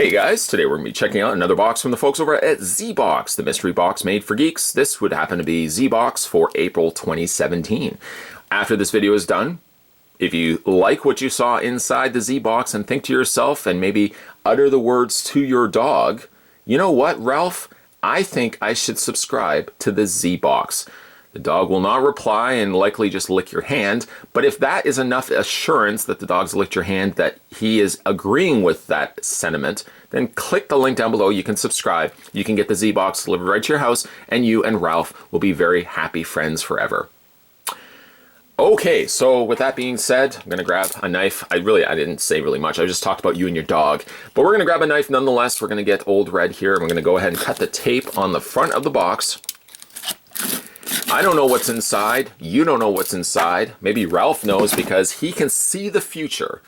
Hey guys, today we're going to be checking out another box from the folks over at Zbox, the mystery box made for geeks. This would happen to be Zbox for April 2017. After this video is done, if you like what you saw inside the Zbox and think to yourself and maybe utter the words to your dog, you know what, Ralph? I think I should subscribe to the Zbox. The dog will not reply and likely just lick your hand, but if that is enough assurance that the dog's licked your hand, that he is agreeing with that sentiment, then click the link down below. You can subscribe. You can get the Zbox delivered right to your house, and you and Ralph will be very happy friends forever. Okay, so with that being said, I'm gonna grab a knife. I didn't say really much. I just talked about you and your dog, but we're gonna grab a knife nonetheless. We're gonna get Old Red here. I'm gonna go ahead and cut the tape on the front of the box. I don't know what's inside. You don't know what's inside. Maybe Ralph knows because he can see the future.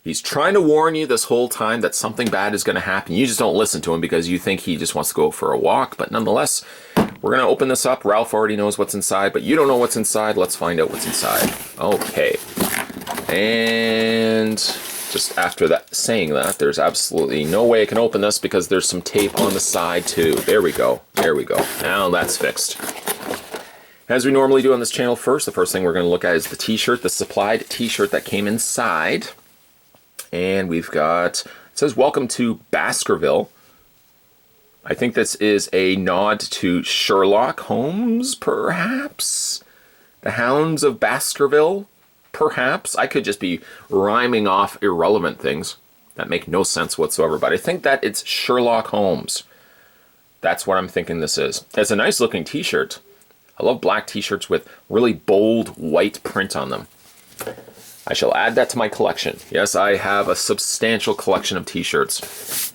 He's trying to warn you this whole time that something bad is going to happen. You just don't listen to him because you think he just wants to go for a walk. But nonetheless, we're going to open this up. Ralph already knows what's inside, but you don't know what's inside. Let's find out what's inside. Okay. And just after that, saying that, there's absolutely no way I can open this because there's some tape on the side too. There we go. There we go. Now that's fixed. As we normally do on this channel first, the first thing we're going to look at is the t-shirt, the supplied t-shirt that came inside. And we've got, it says, welcome to Baskerville. I think this is a nod to Sherlock Holmes, perhaps? The Hounds of Baskerville, perhaps? I could just be rhyming off irrelevant things that make no sense whatsoever, but I think that it's Sherlock Holmes. That's what I'm thinking this is. It's a nice looking t-shirt. I love black t-shirts with really bold white print on them. I shall add that to my collection. Yes, I have a substantial collection of t-shirts.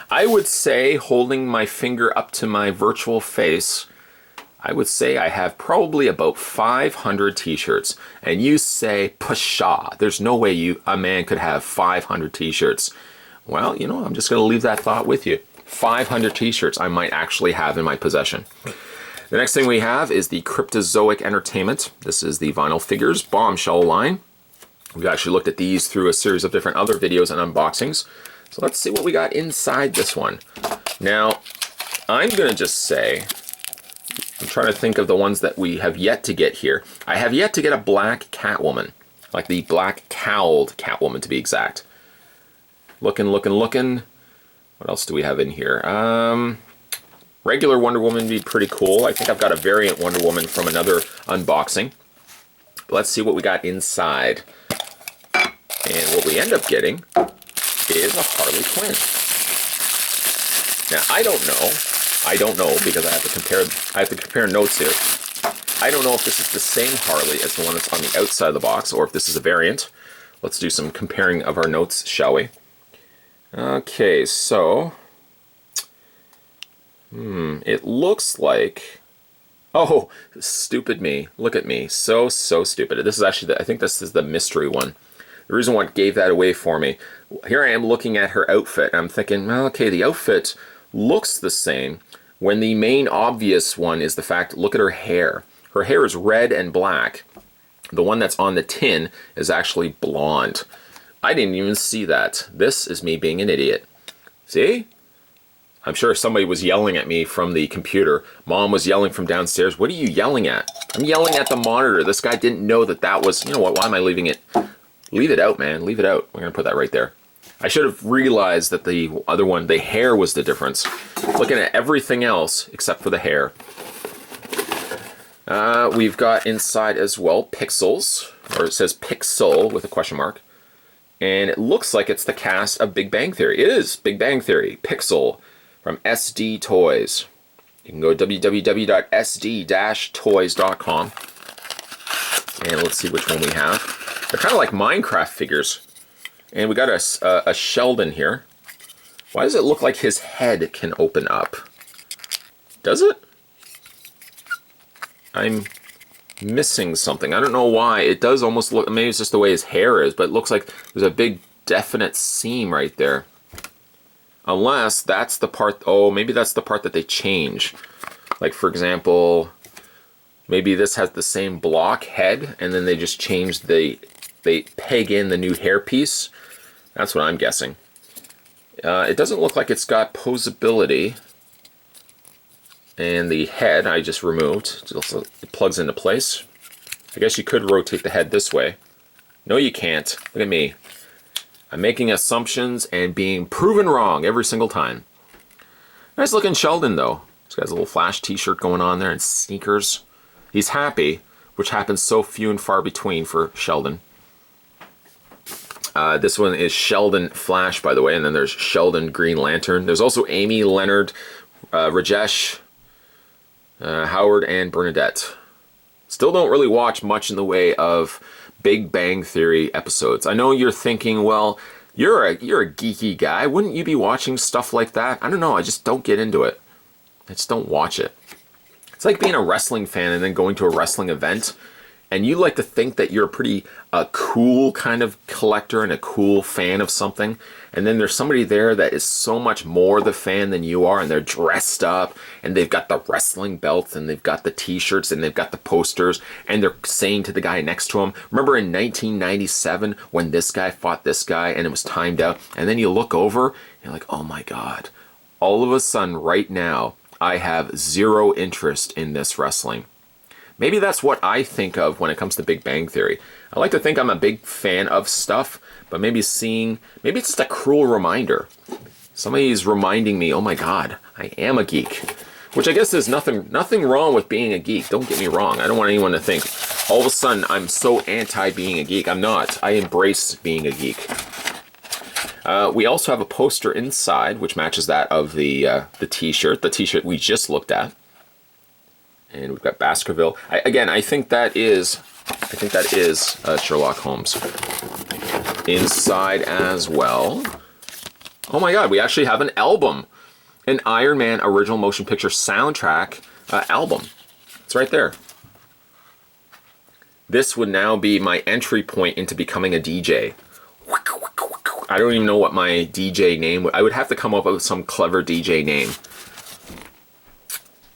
I would say, holding my finger up to my virtual face, I would say I have probably about 500 t-shirts. And you say, pshaw, there's no way a man could have 500 t-shirts. Well, you know, I'm just going to leave that thought with you. 500 t-shirts I might actually have in my possession. The next thing we have is the Cryptozoic Entertainment. This is the vinyl figures bombshell line. We've actually looked at these through a series of different other videos and unboxings. So let's see what we got inside this one. Now, I'm going to just say, I'm trying to think of the ones that we have yet to get here. I have yet to get a black Catwoman, like the black cowled Catwoman to be exact. Looking. What else do we have in here? Regular Wonder Woman would be pretty cool. I think I've got a variant Wonder Woman from another unboxing. But let's see what we got inside. And what we end up getting is a Harley Quinn. Now, I don't know because I have to compare notes here. I don't know if this is the same Harley as the one that's on the outside of the box or if this is a variant. Let's do some comparing of our notes, shall we? Okay, so it looks like, oh, stupid me. Look at me. So stupid. This is actually, I think this is the mystery one. The reason what gave that away for me, here I am looking at her outfit, and I'm thinking, well, okay, the outfit looks the same, when the main obvious one is the fact, look at her hair. Her hair is red and black. The one that's on the tin is actually blonde. I didn't even see that. This is me being an idiot. See? I'm sure somebody was yelling at me from the computer. Mom was yelling from downstairs. What are you yelling at? I'm yelling at the monitor. This guy didn't know that was, you know what, why am I leaving it? Leave it out, man. Leave it out. We're going to put that right there. I should have realized that the other one, the hair was the difference. Looking at everything else except for the hair. We've got inside as well Pixels, or it says Pixel with a question mark. And it looks like it's the cast of Big Bang Theory. It is Big Bang Theory. Pixel. From SD Toys. You can go to www.sd-toys.com. And let's see which one we have. They're kind of like Minecraft figures. And we got a Sheldon here. Why does it look like his head can open up? Does it? I'm missing something. I don't know why. It does almost look, maybe it's just the way his hair is, but it looks like there's a big definite seam right there. Unless that's the part, oh, maybe that's the part that they change. Like, for example, maybe this has the same block head, and then they just change they peg in the new hairpiece. That's what I'm guessing. It doesn't look like it's got posability. And the head I just removed. It plugs into place. I guess you could rotate the head this way. No, you can't. Look at me. I'm making assumptions and being proven wrong every single time. Nice looking Sheldon, though. He's got his little Flash t-shirt going on there and sneakers. He's happy, which happens so few and far between for Sheldon. This one is Sheldon Flash, by the way, and then there's Sheldon Green Lantern. There's also Amy, Leonard, Rajesh, Howard, and Bernadette. Still don't really watch much in the way of Big Bang Theory episodes. I know you're thinking, well, you're a geeky guy. Wouldn't you be watching stuff like that? I don't know. I just don't get into it. I just don't watch it. It's like being a wrestling fan and then going to a wrestling event, and you like to think that you're a pretty cool kind of collector and a cool fan of something, and then there's somebody there that is so much more the fan than you are, and they're dressed up, and they've got the wrestling belts, and they've got the t-shirts, and they've got the posters, and they're saying to the guy next to him, remember in 1997 when this guy fought this guy and it was timed out, and then you look over, and you're like, oh my god, all of a sudden right now I have zero interest in this wrestling. Maybe that's what I think of when it comes to Big Bang Theory. I like to think I'm a big fan of stuff, but maybe it's just a cruel reminder. Somebody's reminding me, oh my god, I am a geek. Which I guess there's nothing wrong with being a geek. Don't get me wrong. I don't want anyone to think, all of a sudden, I'm so anti being a geek. I'm not. I embrace being a geek. We also have a poster inside, which matches that of the t-shirt. The t-shirt we just looked at. And we've got Baskerville. I think that is Sherlock Holmes. Inside as well. Oh my god, we actually have an album. An Iron Man original motion picture soundtrack album. It's right there. This would now be my entry point into becoming a DJ. I don't even know what my DJ name would. I would have to come up with some clever DJ name.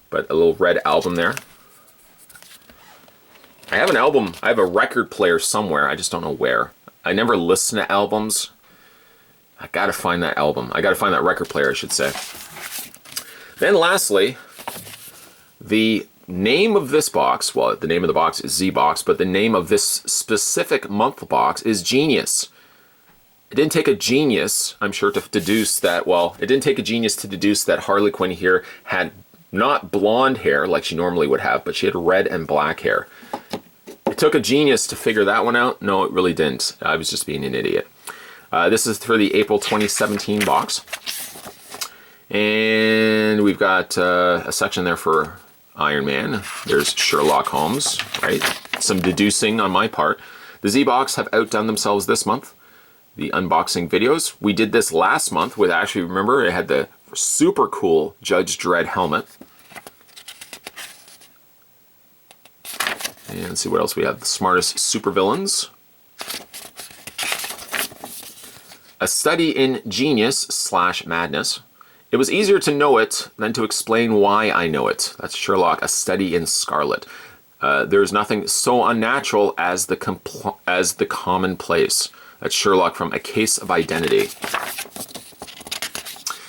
But a little red album there. I have an album. I have a record player somewhere. I just don't know where. I never listen to albums. I gotta find that album. I gotta find that record player, I should say. Then lastly, the name of this box, well, the name of the box is Zbox, but the name of this specific month box is Genius. It didn't take a genius, I'm sure, to deduce that, well, it didn't take a genius to deduce that Harley Quinn here had not blonde hair like she normally would have, but she had red and black hair. It took a genius to figure that one out? No, it really didn't. I was just being an idiot. This is for the April 2017 box. And we've got a section there for Iron Man. There's Sherlock Holmes, right? Some deducing on my part. The Zbox have outdone themselves this month. The unboxing videos. We did this last month with, actually, remember, it had the super cool Judge Dredd helmet. And let's see what else we have. The smartest supervillains. A study in genius / madness. It was easier to know it than to explain why I know it. That's Sherlock, a study in scarlet. There's nothing so unnatural as the commonplace. That's Sherlock from A Case of Identity.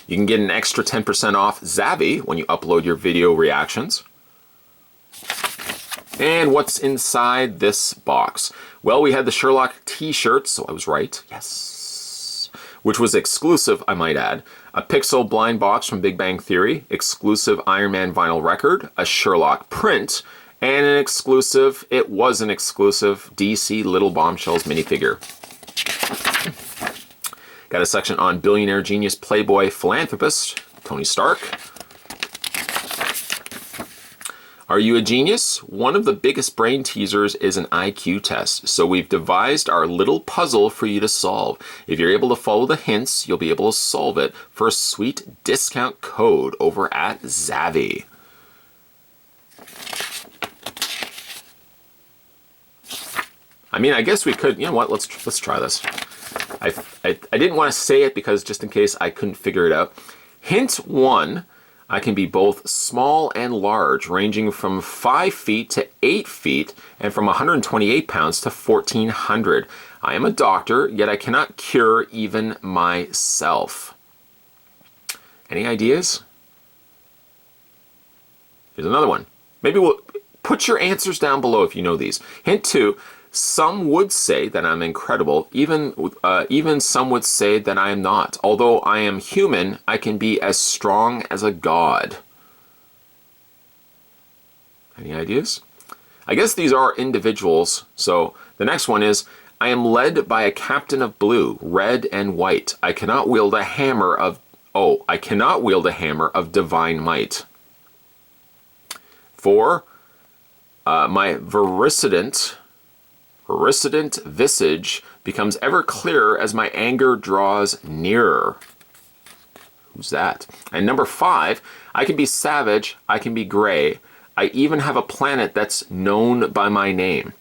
You can get an extra 10% off Zavi when you upload your video reactions. And what's inside this box? Well, we had the Sherlock t-shirt, so I was right. Yes. Which was exclusive, I might add. A pixel blind box from Big Bang Theory, exclusive Iron Man vinyl record, a Sherlock print, and an exclusive, it was an exclusive, DC Little Bombshells minifigure. Got a section on billionaire genius playboy philanthropist, Tony Stark. Are you a genius? One of the biggest brain teasers is an IQ test, so we've devised our little puzzle for you to solve. If you're able to follow the hints, you'll be able to solve it for a sweet discount code over at Zavi. I mean, I guess we could, you know what, let's try this. I didn't want to say it because just in case I couldn't figure it out. Hint 1, I can be both small and large, ranging from 5 feet to 8 feet, and from 128 pounds to 1,400. I am a doctor, yet I cannot cure even myself. Any ideas? Here's another one. Maybe we'll put your answers down below if you know these. Hint 2. Some would say that I'm incredible. Even some would say that I am not. Although I am human, I can be as strong as a god. Any ideas? I guess these are individuals. So the next one is, I am led by a captain of blue, red and white. I cannot wield a hammer of divine might. 4. My vericident visage becomes ever clearer as my anger draws nearer. Who's that? And number 5, I can be savage, I can be gray. I even have a planet that's known by my name.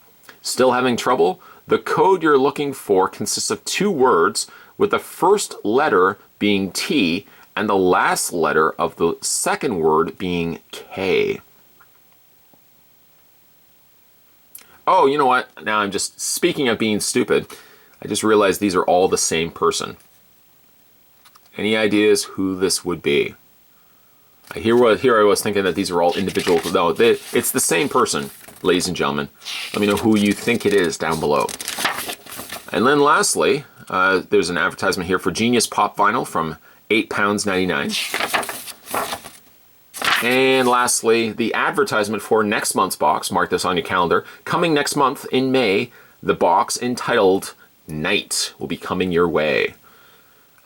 Still having trouble? The code you're looking for consists of 2 words, with the first letter being T and the last letter of the second word being K. Oh, you know what? Now I'm just, speaking of being stupid, I just realized these are all the same person. Any ideas who this would be? Here I was thinking that these are all individual. No, it's the same person, ladies and gentlemen. Let me know who you think it is down below. And then lastly, there's an advertisement here for Genius Pop Vinyl from £8.99. And lastly, the advertisement for next month's box, mark this on your calendar, coming next month in May, the box entitled Night will be coming your way.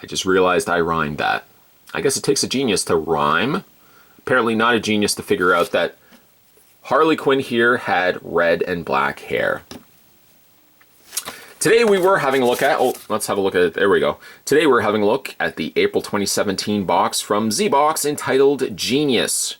I just realized I rhymed that. I guess it takes a genius to rhyme. Apparently not a genius to figure out that Harley Quinn here had red and black hair. Today we were having a look at, let's have a look at it, there we go. Today we're having a look at the April 2017 box from Zbox entitled Genius.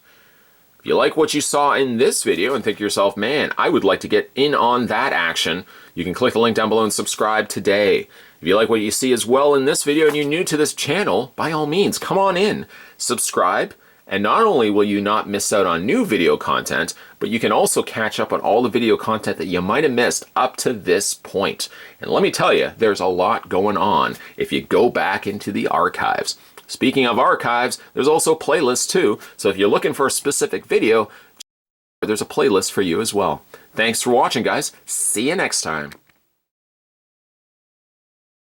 If you like what you saw in this video and think to yourself, man, I would like to get in on that action, you can click the link down below and subscribe today. If you like what you see as well in this video and you're new to this channel, by all means, come on in, subscribe, and not only will you not miss out on new video content, but you can also catch up on all the video content that you might have missed up to this point. And let me tell you, there's a lot going on if you go back into the archives. Speaking of archives, there's also playlists too, so if you're looking for a specific video, there's a playlist for you as well. Thanks for watching, guys. See you next time.